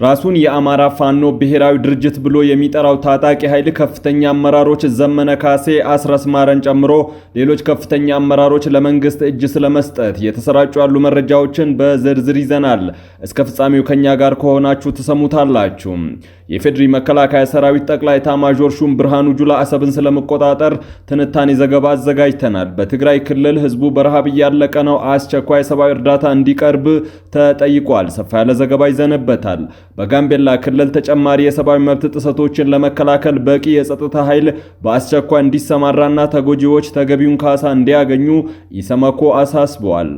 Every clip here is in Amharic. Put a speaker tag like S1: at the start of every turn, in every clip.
S1: ራሱን የአማራ ፋኖ ብሔራዊ ድርጅት ብሎ የሚጠራው ታጣቂ ኃይል ከፍተኛ አመራሮች ዘመነ ካሴ፣ አስረስ ማረን ጨምሮ ሌሎች ከፍተኛ አመራሮች ለመንግስት እጅ ስለመስጠት የተሰራጩ ያሉ መረጃዎችን በዝርዝር ይዘናል። እስከ ፍጻሜው ከኛ ጋር ከሆናችሁ ተሰሙታላችሁ። የፌድሪ መከላከያ ሰራዊት ጠቅላይ ኤታማዦር ሹም ብርሃኑ ጁላ አሰብን ስለመቆጣጠር ትንታኔ ዘገባ አዘጋጅተናል። በትግራይ ክልል ህዝቡ በረሃብ እያለቀ ነው፣ አስቸኳይ ሰብአዊ እርዳታ እንዲቀርብ ተጠይቋል። ሰፋ ያለ ዘገባ ይዘንበታል። በጋምቤላ ክልል ተጨማሪ የሰብአዊ መብት ጥሰቶችን ለመከላከል በቂ የጸጥታ ኃይል በአስቸኳይ እንዲሰማራና ተጎጂዎች ተገቢውን ካሳ እንዲያገኙ ኢሰመኮ አሳስበዋል።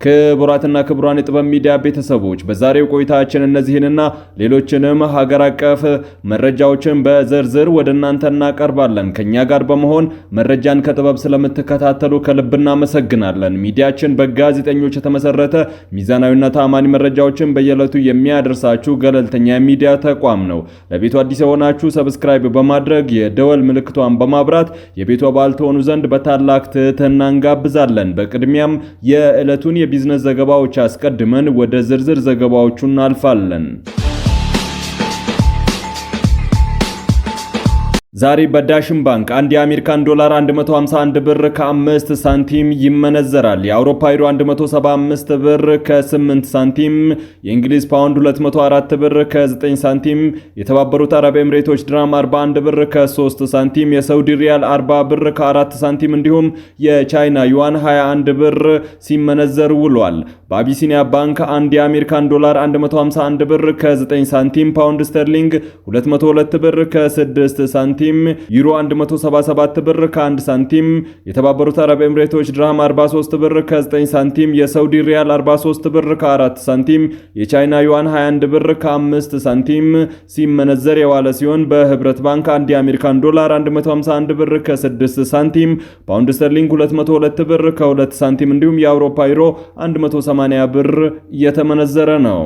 S1: ክቡራትና ክቡራን የጥበብ ሚዲያ ቤተሰቦች በዛሬው ቆይታችን እነዚህንና ሌሎችንም ሀገር አቀፍ መረጃዎችን በዝርዝር ወደ እናንተ እናቀርባለን። ከኛ ጋር በመሆን መረጃን ከጥበብ ስለምትከታተሉ ከልብ እናመሰግናለን። ሚዲያችን በጋዜጠኞች የተመሰረተ ሚዛናዊና ታማኒ መረጃዎችን በየዕለቱ የሚያደርሳችሁ ገለልተኛ ሚዲያ ተቋም ነው። ለቤቱ አዲስ የሆናችሁ ሰብስክራይብ በማድረግ የደወል ምልክቷን በማብራት የቤቱ አባል ትሆኑ ዘንድ በታላቅ ትህትና እንጋብዛለን። በቅድሚያም የዕለቱን የቢዝነስ ዘገባዎች አስቀድመን ወደ ዝርዝር ዘገባዎቹ እናልፋለን። ዛሬ በዳሽን ባንክ አንድ የአሜሪካን ዶላር 151 ብር ከ5 ሳንቲም ይመነዘራል። የአውሮፓ ዩሮ 175 ብር ከ8 ሳንቲም፣ የእንግሊዝ ፓውንድ 204 ብር ከ9 ሳንቲም፣ የተባበሩት አረብ ኤምሬቶች ድራም 41 ብር ከ3 ሳንቲም፣ የሳውዲ ሪያል 40 ብር ከ4 ሳንቲም እንዲሁም የቻይና ዩዋን 21 ብር ሲመነዘር ውሏል። በአቢሲኒያ ባንክ አንድ የአሜሪካን ዶላር 151 ብር ከ9 ሳንቲም፣ ፓውንድ ስተርሊንግ 202 ብር ከ6 ሳንቲም፣ ዩሮ 177 ብር ከ1 ሳንቲም፣ የተባበሩት አረብ ኤምሬቶች ድርሃም 43 ብር ከ9 ሳንቲም፣ የሳውዲ ሪያል 43 ብር ከ4 ሳንቲም፣ የቻይና ዩዋን 21 ብር ከ5 ሳንቲም ሲመነዘር የዋለ ሲሆን በህብረት ባንክ አንድ የአሜሪካን ዶላር 151 ብር ከ6 ሳንቲም፣ ፓውንድ ስተርሊንግ 202 ብር ከ2 ሳንቲም እንዲሁም የአውሮፓ ዩሮ 180 ብር እየተመነዘረ ነው።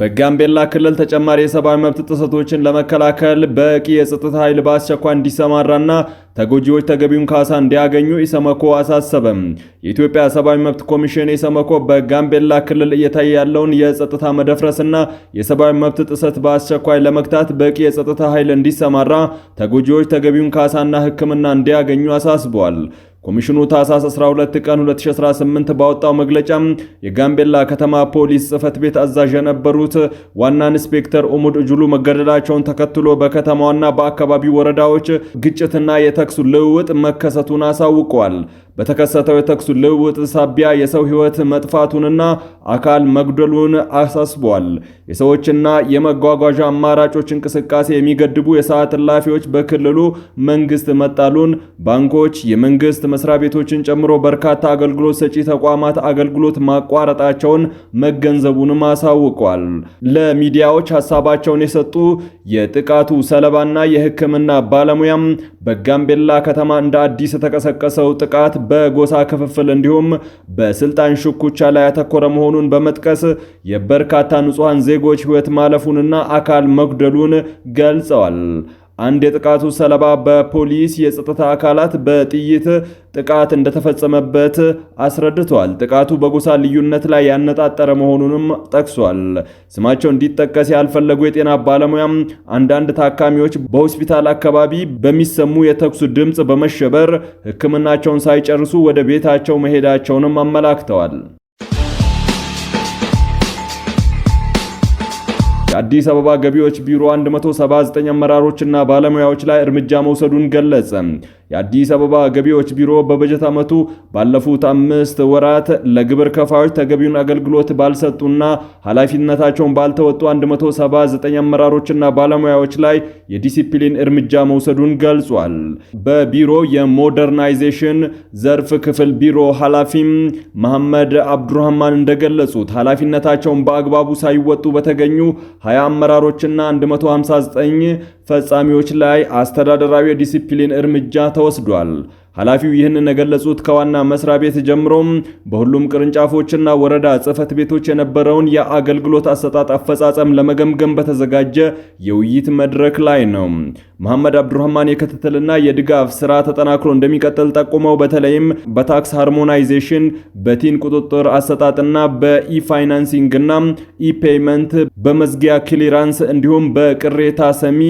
S1: በጋምቤላ ክልል ተጨማሪ የሰብአዊ መብት ጥሰቶችን ለመከላከል በቂ የጸጥታ ኃይል በአስቸኳይ እንዲሰማራና ተጎጂዎች ተገቢውን ካሳ እንዲያገኙ ኢሰመኮ አሳሰበም። የኢትዮጵያ ሰብአዊ መብት ኮሚሽን ኢሰመኮ በጋምቤላ ክልል እየታየ ያለውን የጸጥታ መደፍረስና የሰብአዊ መብት ጥሰት በአስቸኳይ ለመግታት በቂ የጸጥታ ኃይል እንዲሰማራ፣ ተጎጂዎች ተገቢውን ካሳና ሕክምና እንዲያገኙ አሳስበዋል። ኮሚሽኑ ታህሳስ 12 ቀን 2018 ባወጣው መግለጫ የጋምቤላ ከተማ ፖሊስ ጽሕፈት ቤት አዛዥ የነበሩት ዋና ኢንስፔክተር ኡሙድ ጁሉ መገደላቸውን ተከትሎ በከተማዋና በአካባቢው ወረዳዎች ግጭትና የተኩስ ልውውጥ መከሰቱን አሳውቀዋል። በተከሰተው የተኩስ ልውውጥ ሳቢያ የሰው ሕይወት መጥፋቱንና አካል መጉደሉን አሳስቧል። የሰዎችና የመጓጓዣ አማራጮች እንቅስቃሴ የሚገድቡ የሰዓት እላፊዎች በክልሉ መንግስት መጣሉን፣ ባንኮች፣ የመንግስት መስሪያ ቤቶችን ጨምሮ በርካታ አገልግሎት ሰጪ ተቋማት አገልግሎት ማቋረጣቸውን መገንዘቡንም አሳውቋል። ለሚዲያዎች ሐሳባቸውን የሰጡ የጥቃቱ ሰለባና የሕክምና ባለሙያም በጋምቤላ ከተማ እንደ አዲስ የተቀሰቀሰው ጥቃት በጎሳ ክፍፍል እንዲሁም በስልጣን ሽኩቻ ላይ ያተኮረ መሆኑን በመጥቀስ የበርካታ ንጹሃን ዜጎች ሕይወት ማለፉንና አካል መጉደሉን ገልጸዋል። አንድ የጥቃቱ ሰለባ በፖሊስ የጸጥታ አካላት በጥይት ጥቃት እንደተፈጸመበት አስረድቷል። ጥቃቱ በጎሳ ልዩነት ላይ ያነጣጠረ መሆኑንም ጠቅሷል። ስማቸው እንዲጠቀስ ያልፈለጉ የጤና ባለሙያም አንዳንድ ታካሚዎች በሆስፒታል አካባቢ በሚሰሙ የተኩስ ድምፅ በመሸበር ሕክምናቸውን ሳይጨርሱ ወደ ቤታቸው መሄዳቸውንም አመላክተዋል። የአዲስ አበባ ገቢዎች ቢሮ 179 አመራሮችና ባለሙያዎች ላይ እርምጃ መውሰዱን ገለጸ። የአዲስ አበባ ገቢዎች ቢሮ በበጀት ዓመቱ ባለፉት 5 ወራት ለግብር ከፋዮች ተገቢውን አገልግሎት ባልሰጡና ኃላፊነታቸውን ባልተወጡ 179 አመራሮችና ባለሙያዎች ላይ የዲሲፕሊን እርምጃ መውሰዱን ገልጿል። በቢሮ የሞደርናይዜሽን ዘርፍ ክፍል ቢሮ ኃላፊም መሐመድ አብዱራህማን እንደገለጹት ኃላፊነታቸውን በአግባቡ ሳይወጡ በተገኙ 20 አመራሮችና 159 ፈጻሚዎች ላይ አስተዳደራዊ የዲሲፕሊን እርምጃ ተወስዷል። ኃላፊው ይህንን የገለጹት ከዋና መስሪያ ቤት ጀምሮ በሁሉም ቅርንጫፎችና ወረዳ ጽህፈት ቤቶች የነበረውን የአገልግሎት አሰጣጥ አፈጻጸም ለመገምገም በተዘጋጀ የውይይት መድረክ ላይ ነው። መሐመድ አብዱራህማን የክትትልና የድጋፍ ስራ ተጠናክሮ እንደሚቀጥል ጠቁመው በተለይም በታክስ ሃርሞናይዜሽን፣ በቲን ቁጥጥር አሰጣጥና በኢፋይናንሲንግና ኢፔይመንት፣ በመዝጊያ ክሊራንስ እንዲሁም በቅሬታ ሰሚ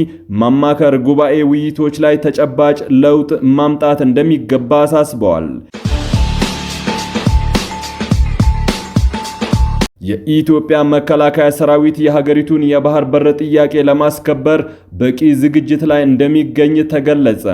S1: ማማከር ጉባኤ ውይይቶች ላይ ተጨባጭ ለውጥ ማምጣት እንደሚገባ አሳስበዋል። የኢትዮጵያ መከላከያ ሰራዊት የሀገሪቱን የባህር በር ጥያቄ ለማስከበር በቂ ዝግጅት ላይ እንደሚገኝ ተገለጸ።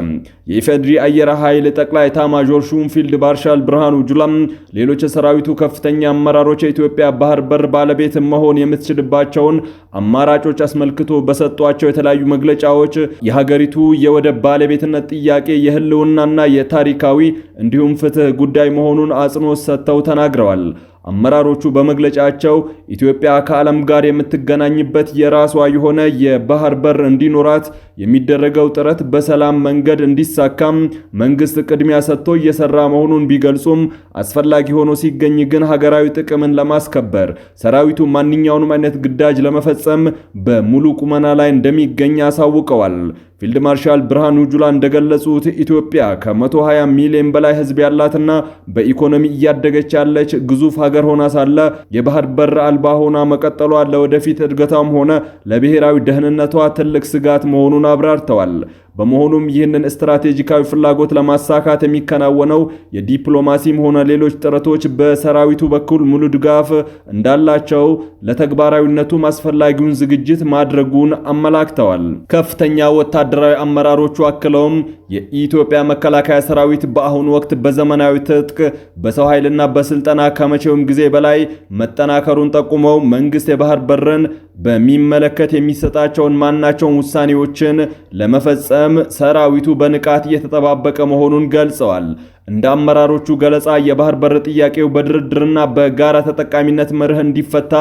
S1: የኢፌዴሪ አየር ኃይል ጠቅላይ ኤታማዦር ሹም ፊልድ ማርሻል ብርሃኑ ጁላም ሌሎች የሰራዊቱ ከፍተኛ አመራሮች የኢትዮጵያ ባህር በር ባለቤት መሆን የምትችልባቸውን አማራጮች አስመልክቶ በሰጧቸው የተለያዩ መግለጫዎች የሀገሪቱ የወደብ ባለቤትነት ጥያቄ የህልውናና የታሪካዊ እንዲሁም ፍትህ ጉዳይ መሆኑን አጽንኦት ሰጥተው ተናግረዋል። አመራሮቹ በመግለጫቸው ኢትዮጵያ ከዓለም ጋር የምትገናኝበት የራሷ የሆነ የባህር በር እንዲኖራት የሚደረገው ጥረት በሰላም መንገድ እንዲሳካም መንግስት ቅድሚያ ሰጥቶ እየሰራ መሆኑን ቢገልጹም አስፈላጊ ሆኖ ሲገኝ ግን ሀገራዊ ጥቅምን ለማስከበር ሰራዊቱ ማንኛውንም አይነት ግዳጅ ለመፈጸም በሙሉ ቁመና ላይ እንደሚገኝ አሳውቀዋል። ፊልድ ማርሻል ብርሃኑ ጁላ እንደገለጹት ኢትዮጵያ ከ120 ሚሊዮን በላይ ህዝብ ያላትና በኢኮኖሚ እያደገች ያለች ግዙፍ ሀገር ሆና ሳለ የባህር በር አልባ ሆና መቀጠሏ ለወደፊት እድገቷም ሆነ ለብሔራዊ ደህንነቷ ትልቅ ስጋት መሆኑን አብራርተዋል። በመሆኑም ይህንን ስትራቴጂካዊ ፍላጎት ለማሳካት የሚከናወነው የዲፕሎማሲም ሆነ ሌሎች ጥረቶች በሰራዊቱ በኩል ሙሉ ድጋፍ እንዳላቸው ለተግባራዊነቱም አስፈላጊውን ዝግጅት ማድረጉን አመላክተዋል። ከፍተኛ ወታደራዊ አመራሮቹ አክለውም የኢትዮጵያ መከላከያ ሰራዊት በአሁኑ ወቅት በዘመናዊ ትጥቅ፣ በሰው ኃይልና በስልጠና ከመቼውም ጊዜ በላይ መጠናከሩን ጠቁመው መንግስት የባህር በርን በሚመለከት የሚሰጣቸውን ማናቸውን ውሳኔዎችን ለመፈጸም ሰራዊቱ በንቃት እየተጠባበቀ መሆኑን ገልጸዋል። እንደ አመራሮቹ ገለጻ የባህር በር ጥያቄው በድርድርና በጋራ ተጠቃሚነት መርህ እንዲፈታ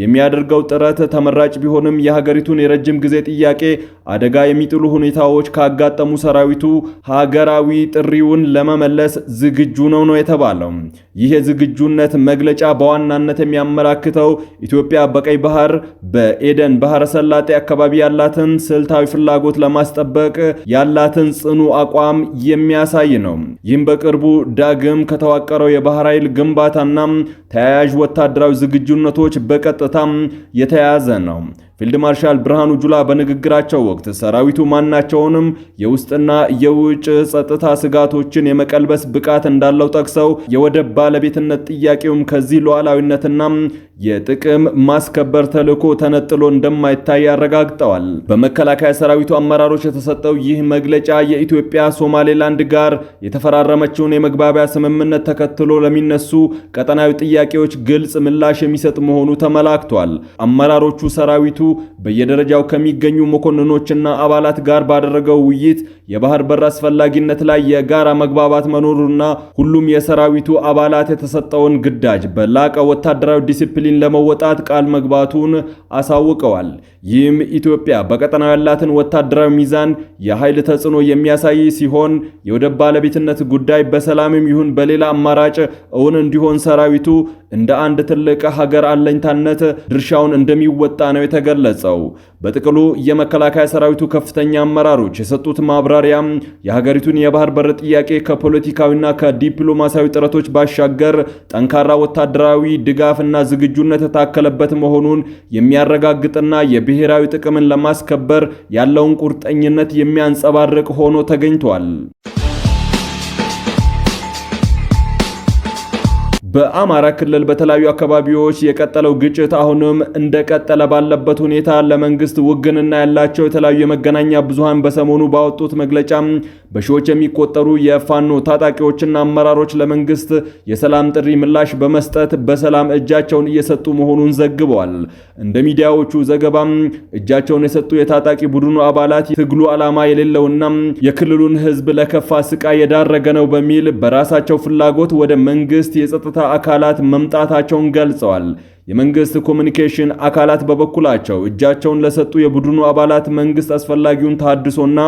S1: የሚያደርገው ጥረት ተመራጭ ቢሆንም የሀገሪቱን የረጅም ጊዜ ጥያቄ አደጋ የሚጥሉ ሁኔታዎች ካጋጠሙ ሰራዊቱ ሀገራዊ ጥሪውን ለመመለስ ዝግጁ ነው የተባለው። ይህ የዝግጁነት መግለጫ በዋናነት የሚያመላክተው ኢትዮጵያ በቀይ ባህር፣ በኤደን ባህረ ሰላጤ አካባቢ ያላትን ስልታዊ ፍላጎት ለማስጠበቅ ያላትን ጽኑ አቋም የሚያሳይ ነው። ይህም በቅርቡ ዳግም ከተዋቀረው የባህር ኃይል ግንባታና ተያያዥ ወታደራዊ ዝግጁነቶች በቀጥታ የተያያዘ ነው። ፊልድ ማርሻል ብርሃኑ ጁላ በንግግራቸው ወቅት ሰራዊቱ ማናቸውንም የውስጥና የውጭ ጸጥታ ስጋቶችን የመቀልበስ ብቃት እንዳለው ጠቅሰው የወደብ ባለቤትነት ጥያቄውም ከዚህ ሉዓላዊነትና የጥቅም ማስከበር ተልዕኮ ተነጥሎ እንደማይታይ አረጋግጠዋል። በመከላከያ ሰራዊቱ አመራሮች የተሰጠው ይህ መግለጫ የኢትዮጵያ ሶማሌላንድ ጋር የተፈራረመችውን የመግባቢያ ስምምነት ተከትሎ ለሚነሱ ቀጠናዊ ጥያቄዎች ግልጽ ምላሽ የሚሰጥ መሆኑ ተመላክቷል። አመራሮቹ ሰራዊቱ በየደረጃው ከሚገኙ መኮንኖችና አባላት ጋር ባደረገው ውይይት የባህር በር አስፈላጊነት ላይ የጋራ መግባባት መኖሩና ሁሉም የሰራዊቱ አባላት የተሰጠውን ግዳጅ በላቀ ወታደራዊ ዲሲፕሊን ለመወጣት ቃል መግባቱን አሳውቀዋል። ይህም ኢትዮጵያ በቀጠናው ያላትን ወታደራዊ ሚዛን፣ የኃይል ተጽዕኖ የሚያሳይ ሲሆን የወደብ ባለቤትነት ጉዳይ በሰላምም ይሁን በሌላ አማራጭ እውን እንዲሆን ሰራዊቱ እንደ አንድ ትልቅ ሀገር አለኝታነት ድርሻውን እንደሚወጣ ነው የተገለጸው። በጥቅሉ የመከላከያ ሰራዊቱ ከፍተኛ አመራሮች የሰጡት ማብራሪያም የሀገሪቱን የባህር በር ጥያቄ ከፖለቲካዊና ከዲፕሎማሲያዊ ጥረቶች ባሻገር ጠንካራ ወታደራዊ ድጋፍና ዝግጁነት የታከለበት መሆኑን የሚያረጋግጥና የብሔራዊ ጥቅምን ለማስከበር ያለውን ቁርጠኝነት የሚያንጸባርቅ ሆኖ ተገኝቷል። በአማራ ክልል በተለያዩ አካባቢዎች የቀጠለው ግጭት አሁንም እንደቀጠለ ባለበት ሁኔታ ለመንግስት ውግንና ያላቸው የተለያዩ የመገናኛ ብዙሃን በሰሞኑ ባወጡት መግለጫ በሺዎች የሚቆጠሩ የፋኖ ታጣቂዎችና አመራሮች ለመንግስት የሰላም ጥሪ ምላሽ በመስጠት በሰላም እጃቸውን እየሰጡ መሆኑን ዘግበዋል። እንደ ሚዲያዎቹ ዘገባም እጃቸውን የሰጡ የታጣቂ ቡድኑ አባላት ትግሉ ዓላማ የሌለውና የክልሉን ሕዝብ ለከፋ ስቃይ የዳረገ ነው በሚል በራሳቸው ፍላጎት ወደ መንግስት የጸጥታ አካላት መምጣታቸውን ገልጸዋል። የመንግስት ኮሚኒኬሽን አካላት በበኩላቸው እጃቸውን ለሰጡ የቡድኑ አባላት መንግስት አስፈላጊውን ተሃድሶና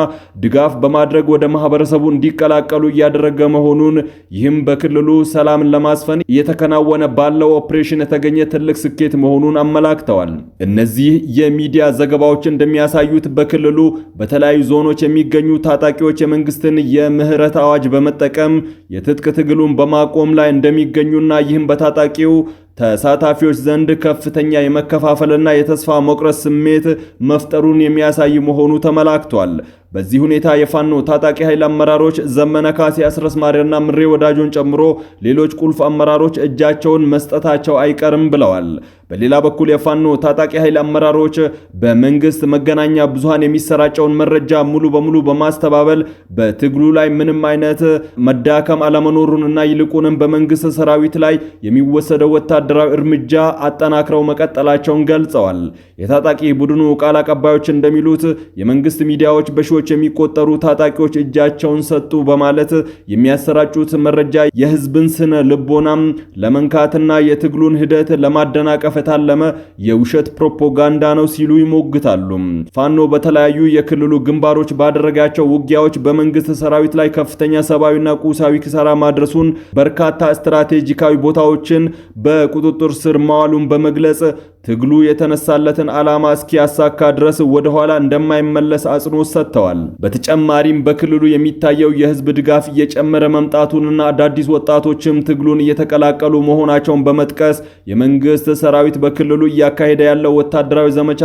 S1: ድጋፍ በማድረግ ወደ ማህበረሰቡ እንዲቀላቀሉ እያደረገ መሆኑን፣ ይህም በክልሉ ሰላምን ለማስፈን እየተከናወነ ባለው ኦፕሬሽን የተገኘ ትልቅ ስኬት መሆኑን አመላክተዋል። እነዚህ የሚዲያ ዘገባዎች እንደሚያሳዩት በክልሉ በተለያዩ ዞኖች የሚገኙ ታጣቂዎች የመንግስትን የምህረት አዋጅ በመጠቀም የትጥቅ ትግሉን በማቆም ላይ እንደሚገኙና ይህም በታጣቂው ተሳታፊዎች ዘንድ ከፍተኛ የመከፋፈልና የተስፋ መቁረጥ ስሜት መፍጠሩን የሚያሳይ መሆኑ ተመላክቷል። በዚህ ሁኔታ የፋኖ ታጣቂ ኃይል አመራሮች ዘመነ ካሴ፣ አስረስ ማሪያና ምሬ ወዳጆን ጨምሮ ሌሎች ቁልፍ አመራሮች እጃቸውን መስጠታቸው አይቀርም ብለዋል። በሌላ በኩል የፋኖ ታጣቂ ኃይል አመራሮች በመንግስት መገናኛ ብዙሃን የሚሰራጨውን መረጃ ሙሉ በሙሉ በማስተባበል በትግሉ ላይ ምንም አይነት መዳከም አለመኖሩንና ይልቁንም በመንግስት ሰራዊት ላይ የሚወሰደው ወታደራዊ እርምጃ አጠናክረው መቀጠላቸውን ገልጸዋል። የታጣቂ ቡድኑ ቃል አቀባዮች እንደሚሉት የመንግስት ሚዲያዎች በሺዎች የሚቆጠሩ ታጣቂዎች እጃቸውን ሰጡ በማለት የሚያሰራጩት መረጃ የህዝብን ስነ ልቦናም ለመንካትና የትግሉን ሂደት ለማደናቀፍ የታለመ የውሸት ፕሮፓጋንዳ ነው ሲሉ ይሞግታሉ። ፋኖ በተለያዩ የክልሉ ግንባሮች ባደረጋቸው ውጊያዎች በመንግስት ሰራዊት ላይ ከፍተኛ ሰብአዊና ቁሳዊ ኪሳራ ማድረሱን፣ በርካታ ስትራቴጂካዊ ቦታዎችን በቁጥጥር ስር ማዋሉን በመግለጽ ትግሉ የተነሳለትን ዓላማ እስኪያሳካ ድረስ ወደ ኋላ እንደማይመለስ አጽንኦት ሰጥተዋል። በተጨማሪም በክልሉ የሚታየው የህዝብ ድጋፍ እየጨመረ መምጣቱንና አዳዲስ ወጣቶችም ትግሉን እየተቀላቀሉ መሆናቸውን በመጥቀስ የመንግስት ሰራዊት በክልሉ እያካሄደ ያለው ወታደራዊ ዘመቻ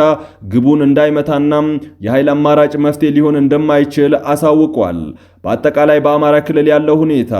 S1: ግቡን እንዳይመታና የኃይል አማራጭ መፍትሄ ሊሆን እንደማይችል አሳውቋል። በአጠቃላይ በአማራ ክልል ያለው ሁኔታ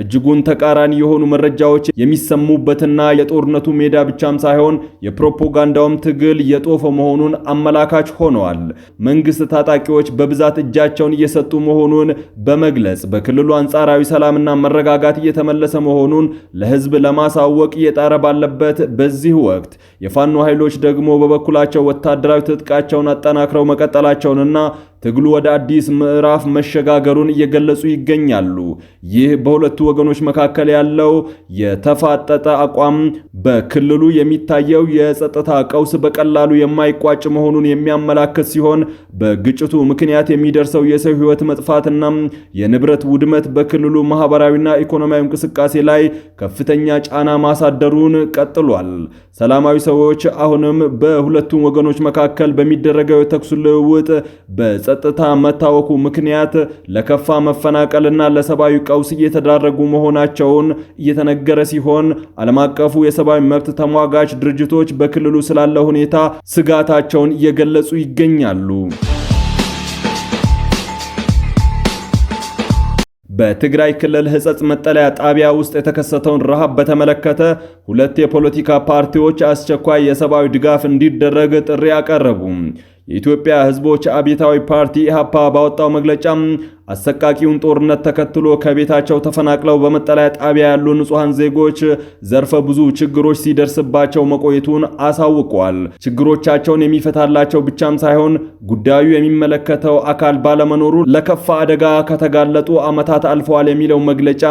S1: እጅጉን ተቃራኒ የሆኑ መረጃዎች የሚሰሙበትና የጦርነቱ ሜዳ ብቻም ሳይሆን የፕሮፓጋንዳውም ትግል የጦፈ መሆኑን አመላካች ሆነዋል። መንግስት ታጣቂዎች በብዛት እጃቸውን እየሰጡ መሆኑን በመግለጽ በክልሉ አንጻራዊ ሰላምና መረጋጋት እየተመለሰ መሆኑን ለህዝብ ለማሳወቅ እየጣረ ባለበት በዚህ ወቅት የፋኖ ኃይሎች ደግሞ በበኩላቸው ወታደራዊ ትጥቃቸውን አጠናክረው መቀጠላቸውንና ትግሉ ወደ አዲስ ምዕራፍ መሸጋገሩን እየገለጹ ይገኛሉ። ይህ በሁለቱ ወገኖች መካከል ያለው የተፋጠጠ አቋም በክልሉ የሚታየው የጸጥታ ቀውስ በቀላሉ የማይቋጭ መሆኑን የሚያመላክት ሲሆን በግጭቱ ምክንያት የሚደርሰው የሰው ሕይወት መጥፋትና የንብረት ውድመት በክልሉ ማህበራዊና ኢኮኖሚያዊ እንቅስቃሴ ላይ ከፍተኛ ጫና ማሳደሩን ቀጥሏል። ሰላማዊ ሰዎች አሁንም በሁለቱም ወገኖች መካከል በሚደረገው የተኩስ ልውውጥ በጸጥታ መታወኩ ምክንያት ለከፋ መፈናቀልና ለሰብአዊ ቀውስ እየተዳረጉ መሆናቸውን እየተነገረ ሲሆን ዓለም አቀፉ የሰብአዊ መብት ተሟጋች ድርጅቶች በክልሉ ስላለው ሁኔታ ስጋታቸውን እየገለጹ ይገኛሉ። በትግራይ ክልል ሕጸጽ መጠለያ ጣቢያ ውስጥ የተከሰተውን ረሃብ በተመለከተ ሁለት የፖለቲካ ፓርቲዎች አስቸኳይ የሰብአዊ ድጋፍ እንዲደረግ ጥሪ አቀረቡ። የኢትዮጵያ ሕዝቦች አብዮታዊ ፓርቲ ኢህአፓ ባወጣው መግለጫ አሰቃቂውን ጦርነት ተከትሎ ከቤታቸው ተፈናቅለው በመጠለያ ጣቢያ ያሉ ንጹሃን ዜጎች ዘርፈ ብዙ ችግሮች ሲደርስባቸው መቆየቱን አሳውቀዋል። ችግሮቻቸውን የሚፈታላቸው ብቻም ሳይሆን ጉዳዩ የሚመለከተው አካል ባለመኖሩ ለከፋ አደጋ ከተጋለጡ ዓመታት አልፈዋል የሚለው መግለጫ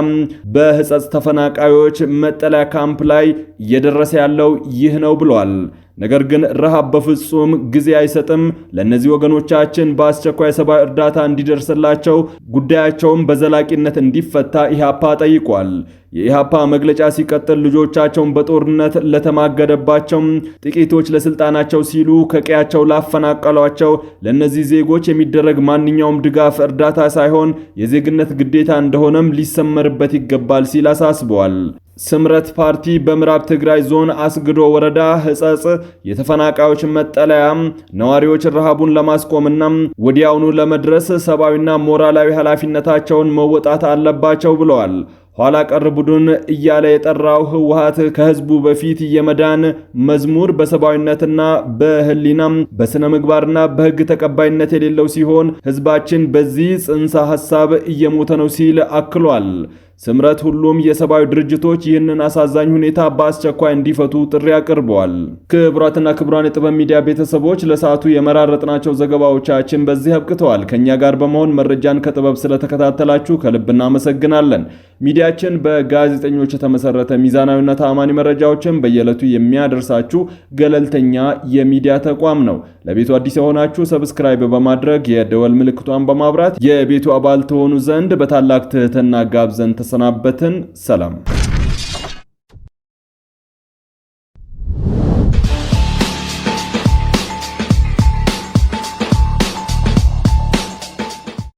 S1: በሕጸጽ ተፈናቃዮች መጠለያ ካምፕ ላይ እየደረሰ ያለው ይህ ነው ብሏል። ነገር ግን ረሃብ በፍጹም ጊዜ አይሰጥም። ለነዚህ ወገኖቻችን በአስቸኳይ ሰብአዊ እርዳታ እንዲደርስላቸው ጉዳያቸውን በዘላቂነት እንዲፈታ ኢህአፓ ጠይቋል። የኢህአፓ መግለጫ ሲቀጥል ልጆቻቸውን በጦርነት ለተማገደባቸው ጥቂቶች ለስልጣናቸው ሲሉ ከቀያቸው ላፈናቀሏቸው ለነዚህ ዜጎች የሚደረግ ማንኛውም ድጋፍ እርዳታ ሳይሆን የዜግነት ግዴታ እንደሆነም ሊሰመርበት ይገባል ሲል አሳስበዋል። ስምረት ፓርቲ በምዕራብ ትግራይ ዞን አስግዶ ወረዳ ሕጸጽ የተፈናቃዮች መጠለያ ነዋሪዎች ረሃቡን ለማስቆምና ወዲያውኑ ለመድረስ ሰብአዊና ሞራላዊ ኃላፊነታቸውን መወጣት አለባቸው ብለዋል። ኋላ ቀር ቡድን እያለ የጠራው ህወሓት ከህዝቡ በፊት የመዳን መዝሙር በሰብአዊነትና በህሊናም በስነ ምግባርና በህግ ተቀባይነት የሌለው ሲሆን ህዝባችን በዚህ ጽንሰ ሐሳብ እየሞተ ነው ሲል አክሏል። ስምረት ሁሉም የሰብአዊ ድርጅቶች ይህንን አሳዛኝ ሁኔታ በአስቸኳይ እንዲፈቱ ጥሪ አቅርበዋል። ክቡራትና ክቡራን የጥበብ ሚዲያ ቤተሰቦች ለሰዓቱ የመራረጥናቸው ዘገባዎቻችን በዚህ አብቅተዋል። ከኛ ጋር በመሆን መረጃን ከጥበብ ስለተከታተላችሁ ከልብ እናመሰግናለን። ሚዲያችን በጋዜጠኞች የተመሰረተ ሚዛናዊና ተአማኒ መረጃዎችን በየዕለቱ የሚያደርሳችሁ ገለልተኛ የሚዲያ ተቋም ነው። ለቤቱ አዲስ የሆናችሁ ሰብስክራይብ በማድረግ የደወል ምልክቷን በማብራት የቤቱ አባል ትሆኑ ዘንድ በታላቅ ትህትና ጋብዘን ተሰናበትን። ሰላም።